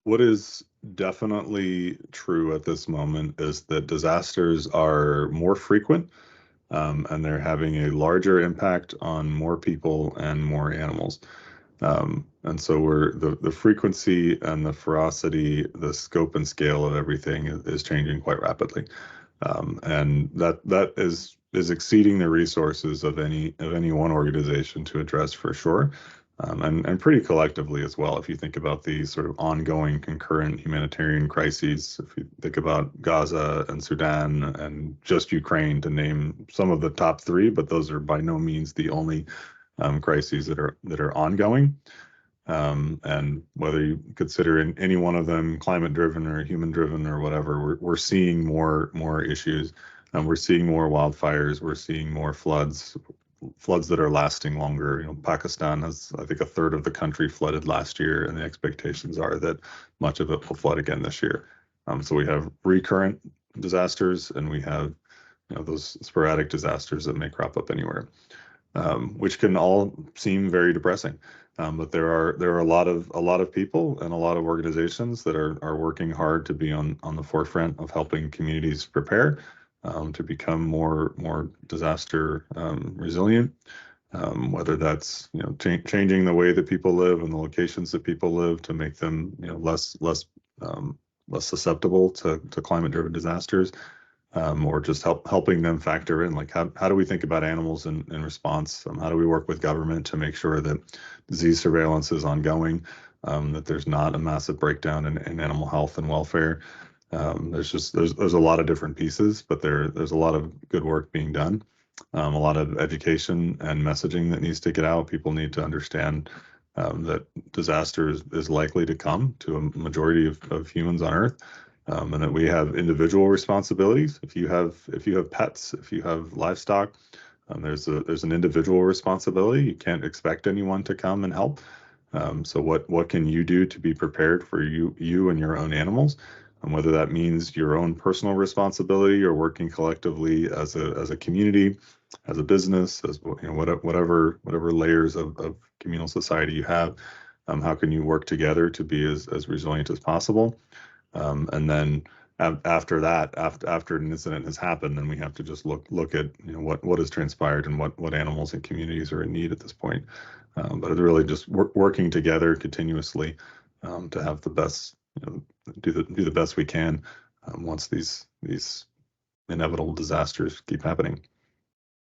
what is definitely true at this moment is that disasters are more frequent, and they're having a larger impact on more people and more animals. And so the frequency and the ferocity, the scope and scale of everything is changing quite rapidly. And that is exceeding the resources of any one organization to address for sure. And pretty collectively as well. If you think about the sort of ongoing concurrent humanitarian crises, if you think about Gaza and Sudan and just Ukraine, to name some of the top three, but those are by no means the only crises that are ongoing. And whether you consider any one of them climate driven or human driven or whatever, we're seeing more issues, and we're seeing more wildfires, we're seeing more floods that are lasting longer. Pakistan has, I think, a third of the country flooded last year, and the expectations are that much of it will flood again this year. So we have recurrent disasters, and we have those sporadic disasters that may crop up anywhere, which can all seem very depressing. But there are a lot of people and a lot of organizations that are working hard to be on the forefront of helping communities prepare, to become more disaster resilient. Whether that's changing the way that people live and the locations that people live to make them less susceptible to climate-driven disasters, or just helping them factor in, like, how do we think about animals in response? How do we work with government to make sure that disease surveillance is ongoing, that there's not a massive breakdown in animal health and welfare? There's a lot of different pieces, but there's a lot of good work being done, a lot of education and messaging that needs to get out. People need to understand that disaster is likely to come to a majority of humans on Earth. And that we have individual responsibilities. If you have pets, if you have livestock, there's an individual responsibility. You can't expect anyone to come and help. So what can you do to be prepared for you and your own animals? And whether that means your own personal responsibility or working collectively as a community, as a business, as whatever layers of communal society you have, how can you work together to be as resilient as possible? And then after that, after an incident has happened, then we have to just look at what has transpired and what animals and communities are in need at this point. But it's really just working together continuously, to have the best, do the best we can, once these inevitable disasters keep happening.